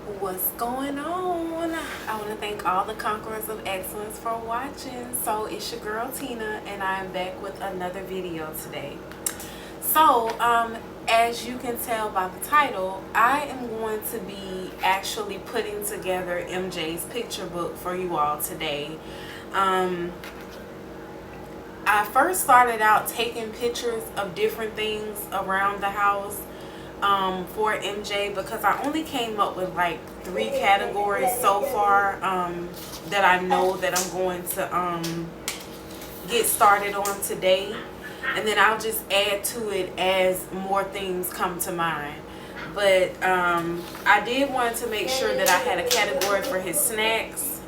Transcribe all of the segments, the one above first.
What's going on? I want to thank all the conquerors of excellence for watching. So it's your girl Tina, and I am back with another video today. So as you can tell by the title, I am going to be actually putting together MJ's picture book for you all today. I first started out taking pictures of different things around the house for MJ because I only came up with like 3 categories so far that I know that I'm going to get started on today, and then I'll just add to it as more things come to mind. But I did want to make sure that I had a category for his snacks,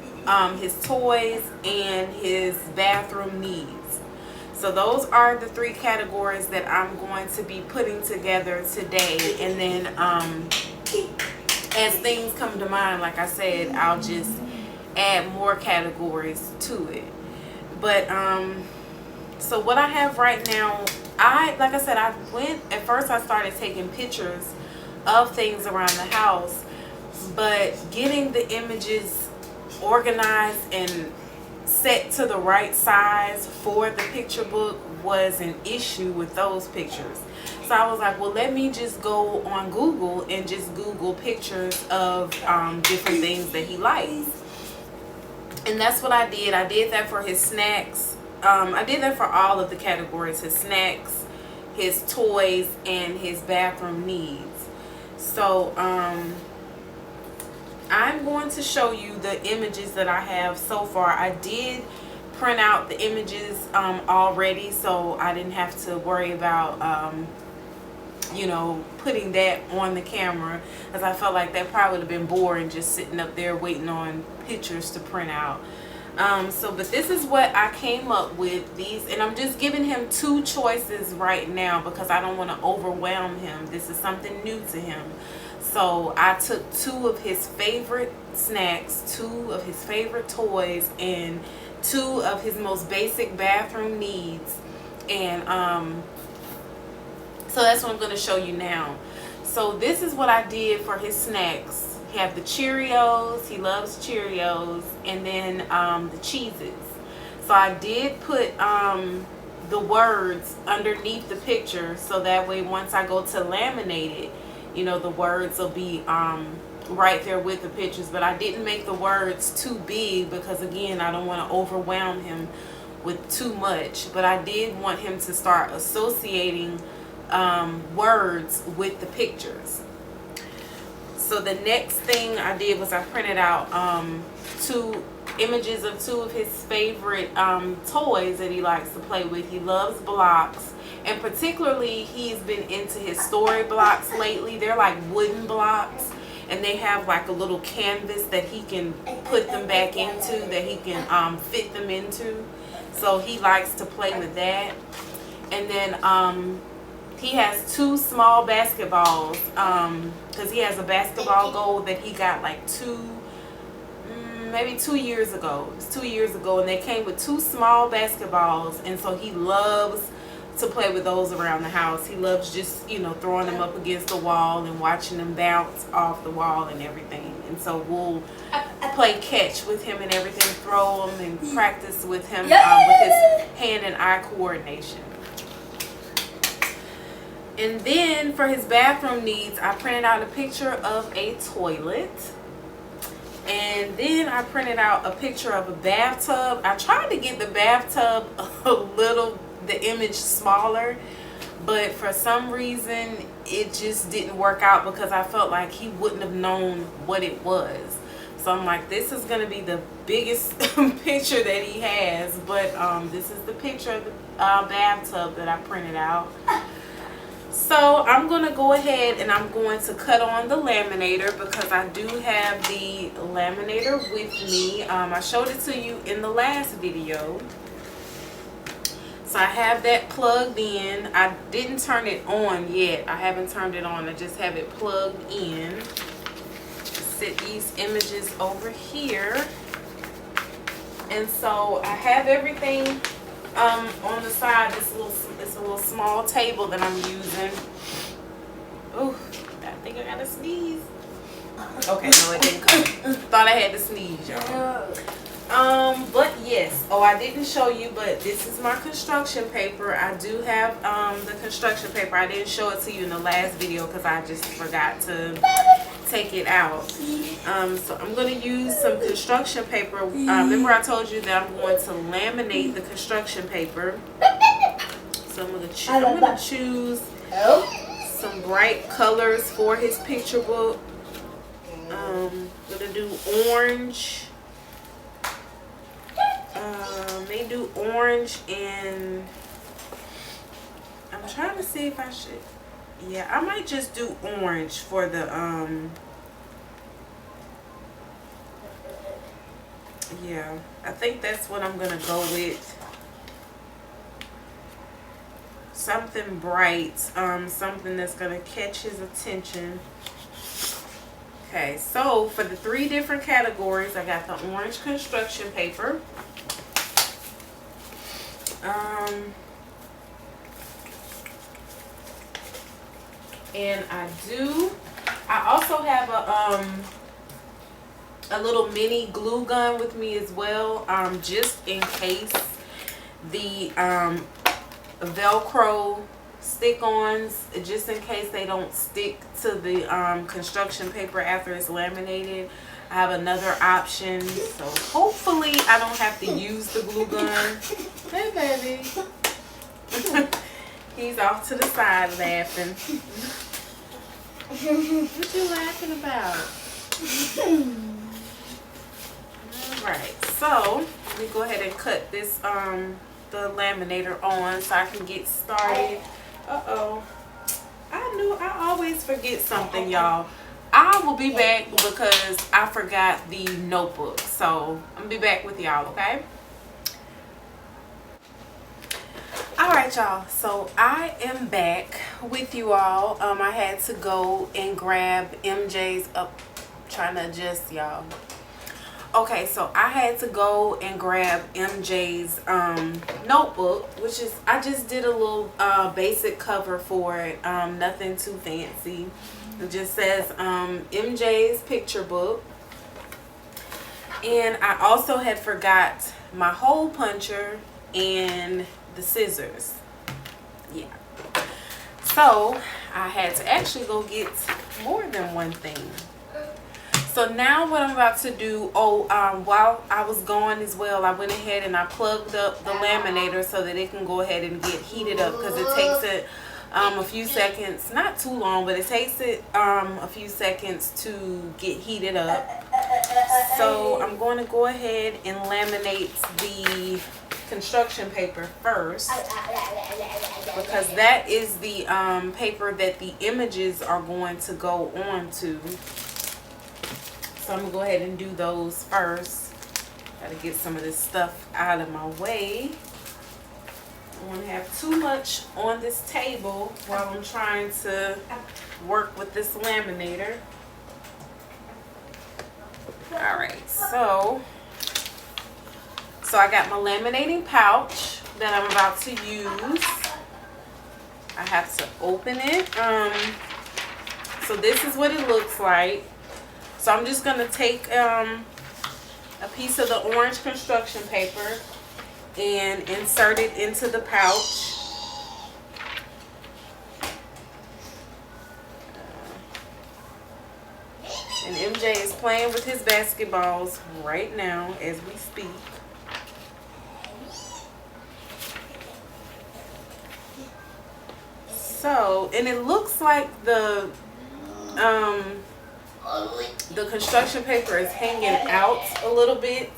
his toys, and his bathroom needs. So those are the 3 categories that I'm going to be putting together today. And then as things come to mind, like I said, I'll just add more categories to it. But so what I have right now, like I said, at first I started taking pictures of things around the house, but getting the images organized and set to the right size for the picture book was an issue with those pictures. So I was like, well, let me just go on Google and just Google pictures of different things that he likes. And that's what I did. I did that for his snacks. I did that for all of the categories: his snacks, his toys, and his bathroom needs. So I'm going to show you the images that I have so far. I did print out the images already, so I didn't have to worry about putting that on the camera, because I felt like that probably would have been boring, just sitting up there waiting on pictures to print out. But this is what I came up with, these, and I'm just giving him 2 choices right now because I don't want to overwhelm him. This is something new to him. So I took 2 of his favorite snacks, 2 of his favorite toys, and 2 of his most basic bathroom needs. And so that's what I'm going to show you now. So this is what I did for his snacks. He had the Cheerios, he loves Cheerios, and then the Cheez-Its. So I did put the words underneath the picture, so that way once I go to laminate it, the words will be right there with the pictures. But I didn't make the words too big because, again, I don't want to overwhelm him with too much. But I did want him to start associating words with the pictures. So the next thing I did was I printed out 2 images of 2 of his favorite toys that he likes to play with. He loves blocks, and particularly he's been into his story blocks lately. They're like wooden blocks, and they have like a little canvas that he can put them back into, that he can fit them into. So he likes to play with that. And then he has 2 small basketballs because he has a basketball goal that he got like maybe 2 years ago. It was 2 years ago, and they came with 2 small basketballs, and so he loves to play with those around the house. He loves just throwing them up against the wall and watching them bounce off the wall and everything. And so we'll play catch with him and everything, throw them and practice with him with his hand and eye coordination. And then for his bathroom needs, I printed out a picture of a toilet. And then I printed out a picture of a bathtub. I tried to get the bathtub the image smaller, but for some reason it just didn't work out because I felt like he wouldn't have known what it was. So I'm like, this is going to be the biggest picture that he has. But this is the picture of the bathtub that I printed out. So I'm going to go ahead and I'm going to cut on the laminator because I do have the laminator with me. I showed it to you in the last video. So I have that plugged in. I didn't turn it on yet. I haven't turned it on. I just have it plugged in. Set these images over here. And so I have everything on the side. It's a little small table that I'm using. Oh, I think I gotta sneeze. Okay, no, it didn't come. Thought I had to sneeze, y'all. But yes. Oh, I didn't show you, but this is my construction paper. I do have the construction paper. I didn't show it to you in the last video because I just forgot to take it out. So I'm going to use some construction paper. Remember I told you that I'm going to laminate the construction paper. So I'm going to choose some bright colors for his picture book. I'm going to do orange. May do orange, and I'm trying to see if I should. Yeah, I might just do orange for the yeah, I think that's what I'm gonna go with. Something bright, something that's gonna catch his attention. Okay, so for the 3 different categories, I got the orange construction paper. And I also have a little mini glue gun with me as well, just in case the Velcro stick-ons, just in case they don't stick to the construction paper after it's laminated. I have another option, so hopefully I don't have to use the glue gun. Hey, baby. He's off to the side laughing. What you laughing about? Alright, so let me go ahead and cut this the laminator on so I can get started. Uh-oh. I always forget something, y'all. I will be back because I forgot the notebook. So I'm gonna be back with y'all, okay? Alright, y'all, so I am back with you all. I had to go and grab MJ's trying to adjust, y'all. Okay, so I had to go and grab MJ's notebook, which is, I just did a little basic cover for it, nothing too fancy. It just says MJ's picture book. And I also had forgot my hole puncher and the scissors. Yeah. So I had to actually go get more than one thing. So now what I'm about to do, while I was gone as well, I went ahead and I plugged up the laminator so that it can go ahead and get heated up, because it takes it a few seconds, not too long, but it takes it a few seconds to get heated up. So I'm going to go ahead and laminate the construction paper first, because that is the paper that the images are going to go on to. So I'm going to go ahead and do those first. Got to get some of this stuff out of my way. I don't want to have too much on this table while I'm trying to work with this laminator. Alright, so I got my laminating pouch that I'm about to use. I have to open it. So this is what it looks like. So I'm just going to take a piece of the orange construction paper and insert it into the pouch. And MJ is playing with his basketballs right now as we speak. So, and it looks like the construction paper is hanging out a little bit.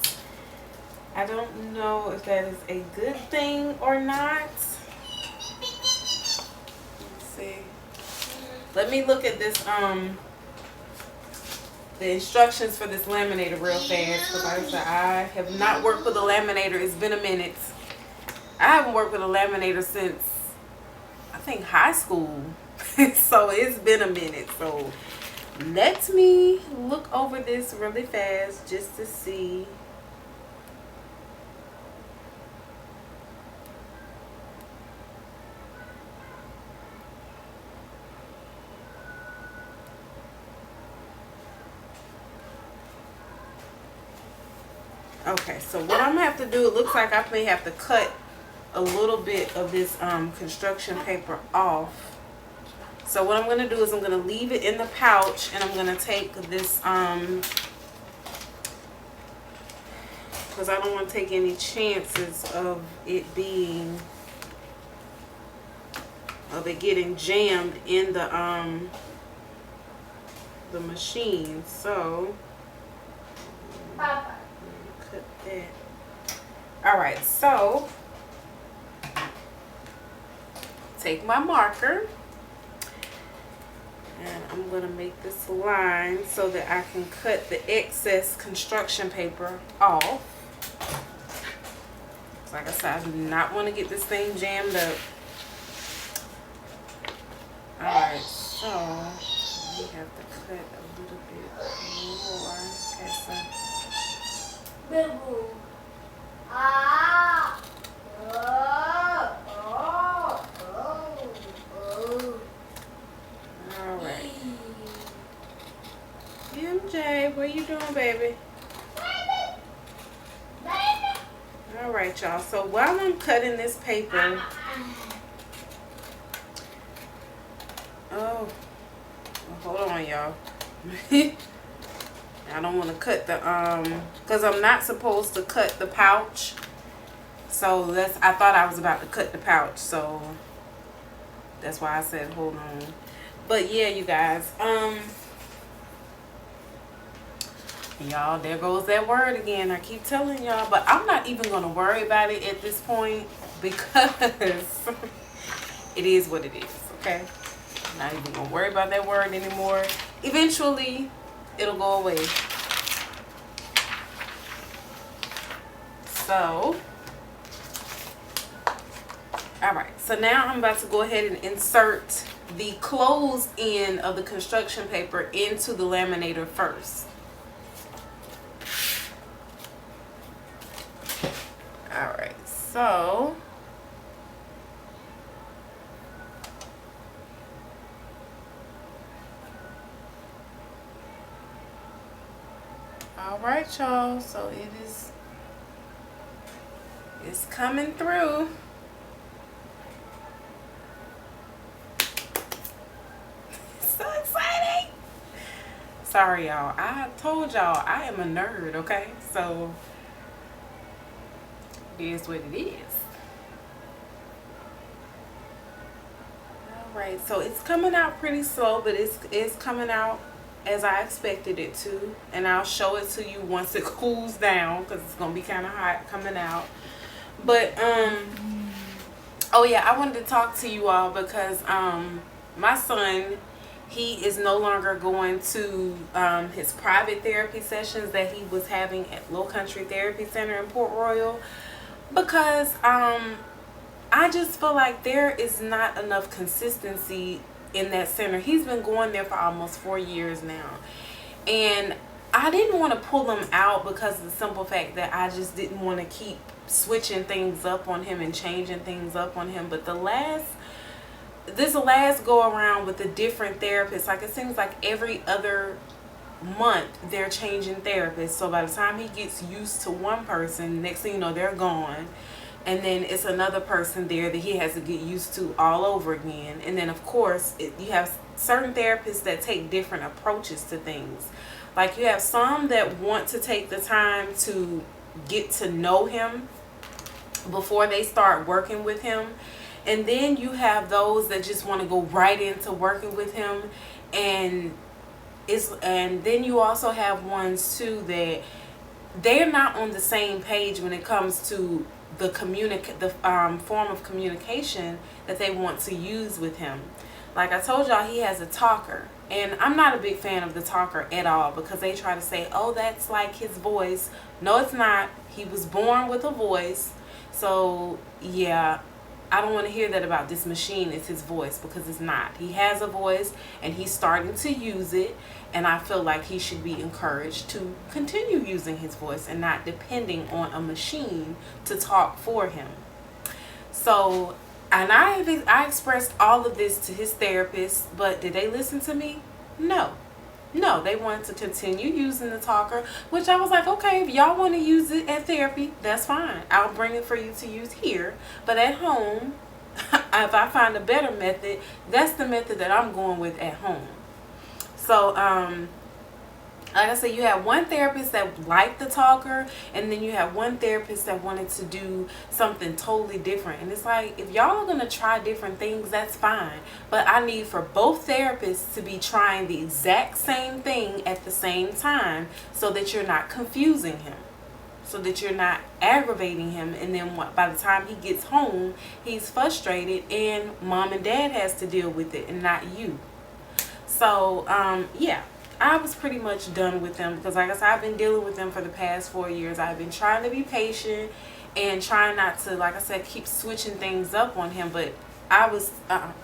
I don't know if that is a good thing or not. Let's see. Let me look at this the instructions for this laminator real fast, because like I said, I have not worked with a laminator. It's been a minute. I haven't worked with a laminator since I think high school. So it's been a minute. So let me look over this really fast just to see. Okay, so what I'm gonna have to do, it looks like I may have to cut a little bit of this construction paper off. So what I'm gonna do is I'm gonna leave it in the pouch, and I'm gonna take this because I don't want to take any chances of it getting jammed in the machine. So Papa. cut that. All right, so take my marker, and I'm going to make this line so that I can cut the excess construction paper off. Like I said, I do not want to get this thing jammed up. Alright, so we have to cut a little bit more. Okay, so. Boo. Ah. Alright. MJ, what you doing, baby? Alright, y'all. So while I'm cutting this paper, oh, well, hold on, y'all. I don't want to cut the because I'm not supposed to cut the pouch. So I thought I was about to cut the pouch, so that's why I said hold on. But yeah, you guys, y'all, there goes that word again. I keep telling y'all, but I'm not even gonna worry about it at this point because it is what it is. Okay, I'm not even gonna worry about that word anymore. Eventually it'll go away. So all right, so now I'm about to go ahead and insert the closed end of the construction paper into the laminator first. All right, so all right, y'all, so it's coming through. So exciting. Sorry, y'all. I told y'all I am a nerd, okay? So it is what it is. Alright, so it's coming out pretty slow, but it's coming out as I expected it to. And I'll show it to you once it cools down because it's going to be kind of hot coming out. But, oh yeah, I wanted to talk to you all because my son, he is no longer going to his private therapy sessions that he was having at Low Country Therapy Center in Port Royal because I just feel like there is not enough consistency in that center. He's been going there for almost 4 years now. And I didn't want to pull him out because of the simple fact that I just didn't want to keep switching things up on him and changing things up on him. But this last go around with a different therapist, like it seems like every other month they're changing therapists. So by the time he gets used to one person, next thing you know, they're gone. And then it's another person there that he has to get used to all over again. And then of course you have certain therapists that take different approaches to things. Like you have some that want to take the time to get to know him before they start working with him. And then you have those that just want to go right into working with him. And then you also have ones too that they're not on the same page when it comes to the form of communication that they want to use with him. Like I told y'all, he has a talker. And I'm not a big fan of the talker at all because they try to say, oh, that's like his voice. No, it's not. He was born with a voice. So, yeah, I don't want to hear that about this machine. It's his voice because it's not. He has a voice and he's starting to use it. And I feel like he should be encouraged to continue using his voice and not depending on a machine to talk for him. So, and I expressed all of this to his therapist, but did they listen to me? No. No, they wanted to continue using the talker, which I was like, okay, if y'all want to use it at therapy, that's fine. I'll bring it for you to use here. But at home, if I find a better method, that's the method that I'm going with at home. So, like I said, you have one therapist that liked the talker, and then you have one therapist that wanted to do something totally different. And it's like, if y'all are going to try different things, that's fine. But I need for both therapists to be trying the exact same thing at the same time, so that you're not confusing him, so that you're not aggravating him. And then by the time he gets home, he's frustrated, and mom and dad has to deal with it and not you. So, yeah. I was pretty much done with them because, like I said, I've been dealing with them for the past 4 years. I've been trying to be patient and trying not to, like I said, keep switching things up on him. But I was,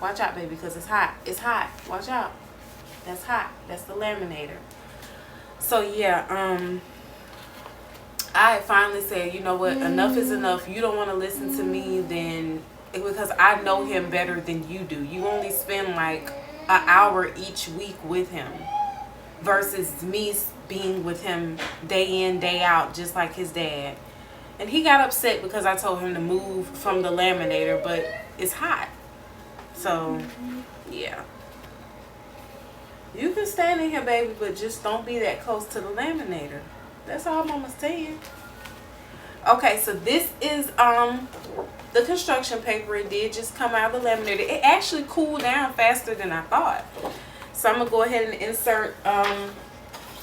watch out, baby, because it's hot. It's hot. Watch out. That's hot. That's the laminator. So, yeah, I had finally said, you know what, enough is enough. You don't want to listen to me, then, because I know him better than you do. You only spend like an hour each week with him, versus me being with him day in, day out, just like his dad. And he got upset because I told him to move from the laminator, but it's hot. So, yeah. You can stand in here, baby, but just don't be that close to the laminator. That's all Mama's saying. Okay, so this is the construction paper. It did just come out of the laminator. It actually cooled down faster than I thought. So I'm going to go ahead and insert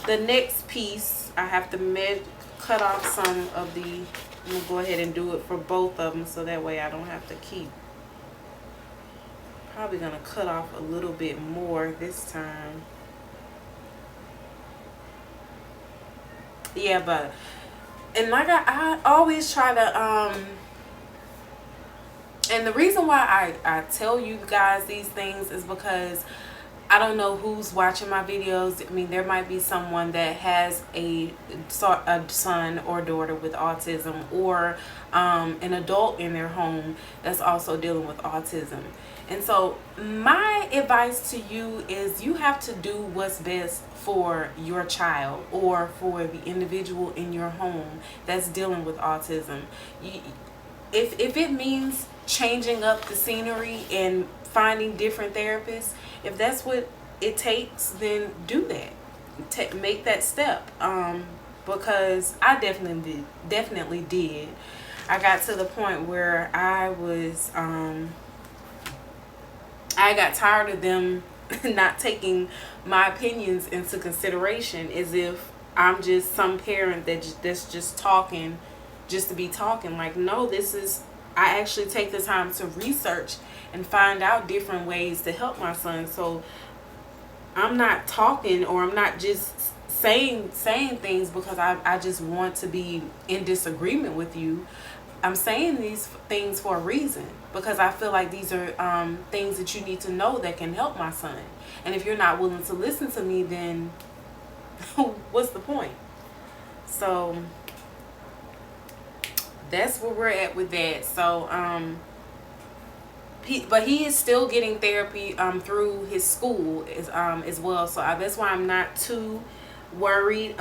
the next piece. I have to cut off some of the, I'm going to go ahead and do it for both of them, so that way I don't have to keep. Probably going to cut off a little bit more this time. Yeah, but, and like I always try to, and the reason why I tell you guys these things is because I don't know who's watching my videos. I mean, there might be someone that has a son or daughter with autism, or an adult in their home that's also dealing with autism. And so my advice to you is you have to do what's best for your child or for the individual in your home that's dealing with autism. If it means changing up the scenery and finding different therapists, if that's what it takes, then do that. Make that step. Because I definitely did. I got to the point where I was, I got tired of them not taking my opinions into consideration, as if I'm just some parent that's just talking just to be talking. Like, no, I actually take the time to research and find out different ways to help my son. So I'm not talking, or I'm not just saying things because I just want to be in disagreement with you. I'm saying these things for a reason, because I feel like these are things that you need to know that can help my son. And if you're not willing to listen to me, then what's the point? So that's where we're at with that. So but he is still getting therapy through his school as well. So that's why I'm not too worried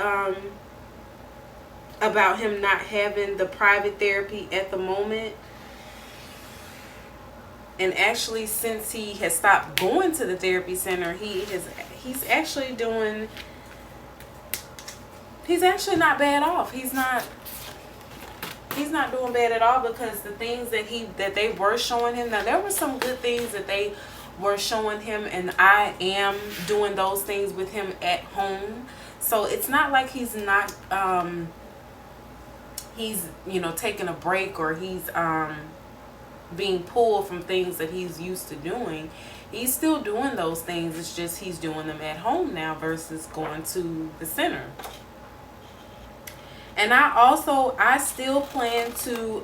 about him not having the private therapy at the moment. And actually, since he has stopped going to the therapy center, he's actually not bad off. He's not doing bad at all, because the things that they were showing him, now there were some good things that they were showing him, and I am doing those things with him at home. So it's not like he's not he's taking a break, or he's being pulled from things that he's used to doing. He's still doing those things. It's just he's doing them at home now versus going to the center. And I still plan to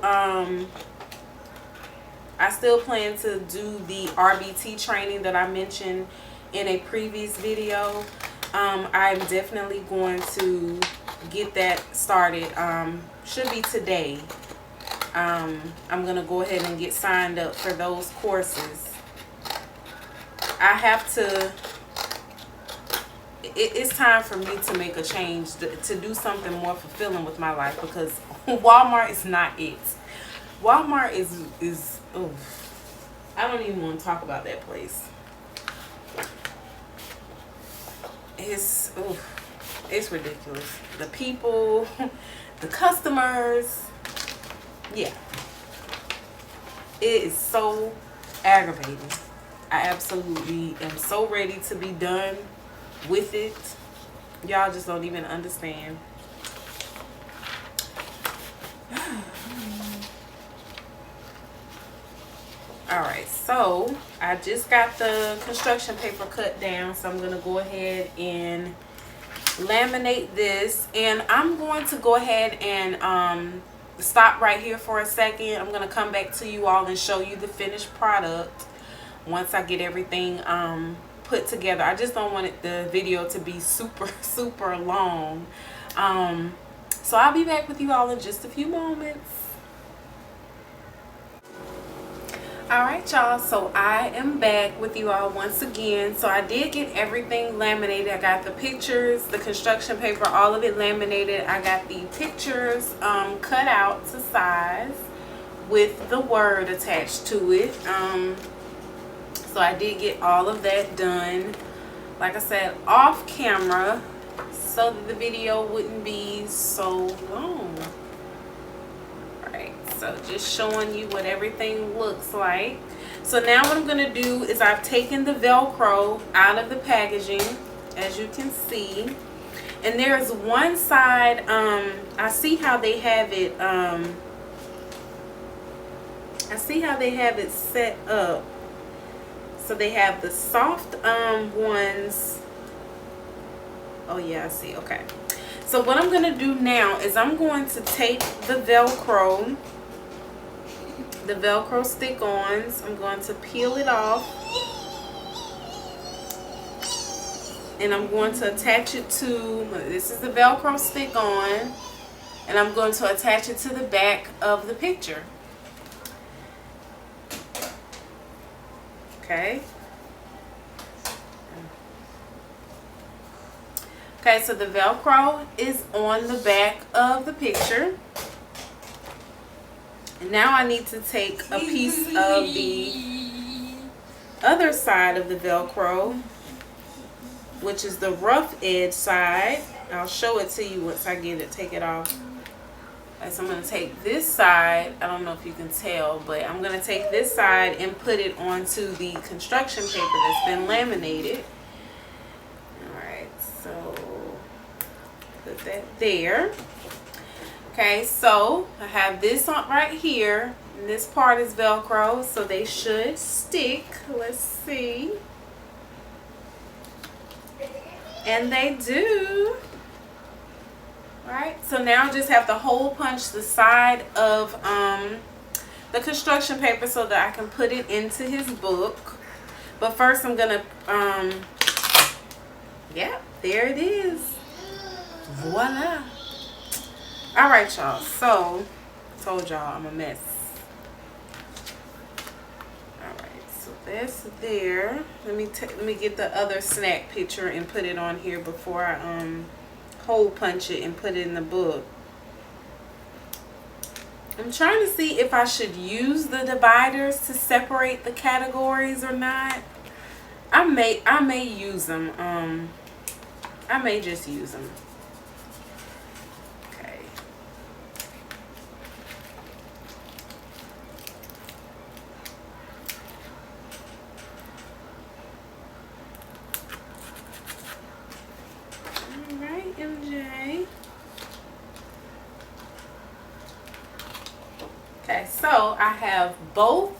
do the RBT training that I mentioned in a previous video. I'm definitely going to get that started. Should be today. I'm gonna go ahead and get signed up for those courses. I have to, it's time for me to make a change, to do something more fulfilling with my life, because Walmart is not it. Walmart is oh, I don't even want to talk about that place. It's ridiculous. The people, the customers, yeah. It is so aggravating. I absolutely am so ready to be done with it. Y'all just don't even understand. Alright, so I just got the construction paper cut down, so I'm going to go ahead and laminate this. And I'm going to go ahead and stop right here for a second. I'm going to come back to you all and show you the finished product once I get everything put together. I just don't want the video to be super long. So I'll be back with you all in just a few moments. Alright y'all, so I am back with you all once again. So I did get everything laminated. I got the pictures, the construction paper, all of it laminated. I got the pictures cut out to size with the word attached to it. So I did get all of that done, like I said, off camera, so that the video wouldn't be so long. Alright, so just showing you what everything looks like. So now what I'm going to do is I've taken the Velcro out of the packaging, as you can see. And there's one side, I see how they have it, set up. So they have the soft ones. Oh yeah, I see. Okay. So what I'm going to do now is I'm going to take the Velcro stick-ons. I'm going to peel it off. And I'm going to attach it to, this is the Velcro stick-on. And I'm going to attach it to the back of the picture. Okay. Okay, so the Velcro is on the back of the picture. And now I need to take a piece of the other side of the Velcro, which is the rough edge side. I'll show it to you once I get it, take it off. Okay, so I'm going to take this side. I don't know if you can tell, but I'm going to take this side and put it onto the construction paper that's been laminated. Alright, so put that there. Okay, so I have this on right here. And this part is Velcro, so they should stick. Let's see. And they do. Alright, so now I just have to hole punch the side of the construction paper so that I can put it into his book. But first I'm going to, yeah, there it is. Voila. Alright y'all, so I told y'all I'm a mess. Alright, so that's there. Let me get the other snack picture and put it on here before I hole punch it and put it in the book. I'm trying to see if I should use the dividers to separate the categories or not. I may use them. I may just use them. Okay. All right, MJ. Okay, so I have both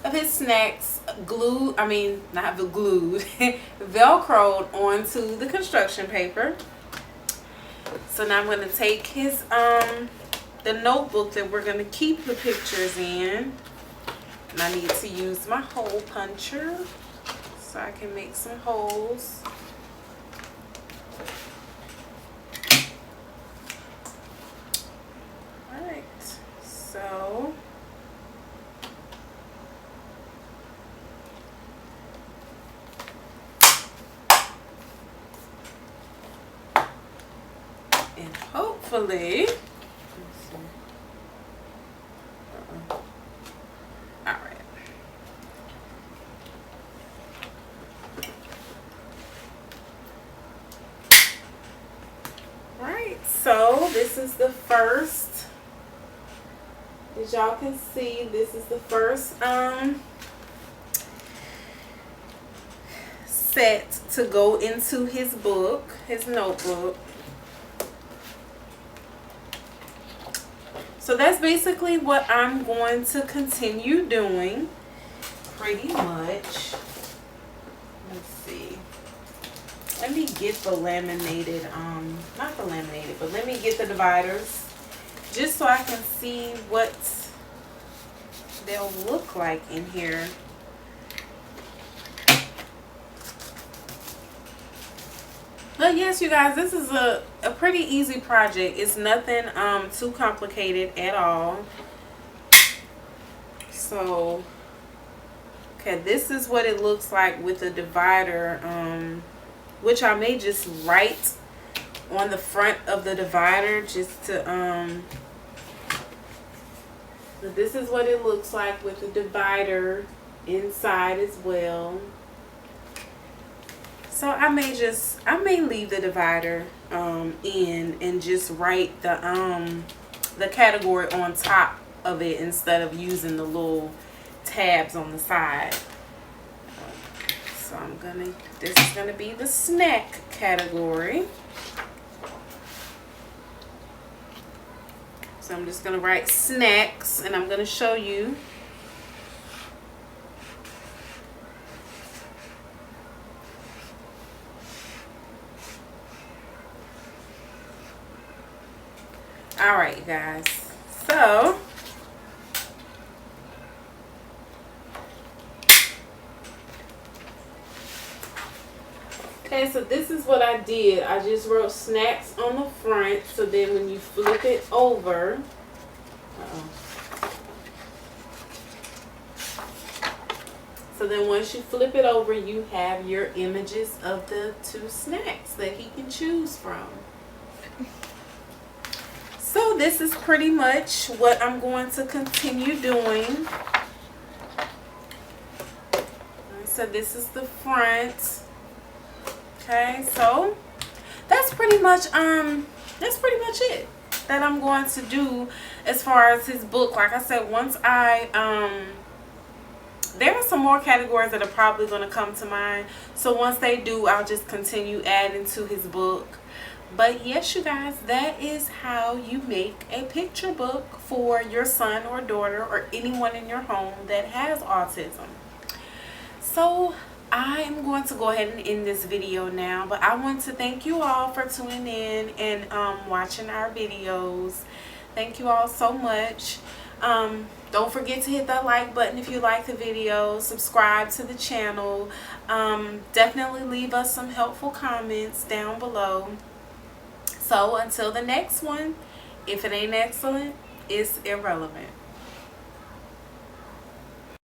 of his snacks glued, not glued, Velcroed onto the construction paper. So now I'm going to take his, the notebook that we're going to keep the pictures in. And I need to use my hole puncher so I can make some holes. Alright, so And hopefully, all right. Right, so this is the first, as y'all can see, this is the first set to go into his book, his notebook. So that's basically what I'm going to continue doing, pretty much. Let's see. Let me get the laminated, not the laminated, but let me get the dividers just so I can see what they'll look like in here. But yes, you guys, this is a pretty easy project. It's nothing too complicated at all. So, okay, this is what it looks like with the divider, which I may just write on the front of the divider just to, but this is what it looks like with the divider inside as well. So I may leave the divider in and just write the category on top of it instead of using the little tabs on the side. So this is gonna be the snack category. So I'm just gonna write snacks, and I'm gonna show you. All right, guys. So okay, so this is what I did. I just wrote snacks on the front, so then when you flip it over, so then once you flip it over, you have your images of the two snacks that he can choose from. So this is pretty much what I'm going to continue doing. So this is the front. Okay, so that's pretty much it that I'm going to do as far as his book. Like I said, once I there are some more categories that are probably going to come to mind. So once they do, I'll just continue adding to his book. But yes, you guys, that is how you make a picture book for your son or daughter or anyone in your home that has autism. So I'm going to go ahead and end this video now, but I want to thank you all for tuning in and watching our videos. Thank you all so much. Don't forget to hit that like button if you like the video. Subscribe to the channel. Definitely leave us some helpful comments down below. So until the next one, if it ain't excellent, it's irrelevant.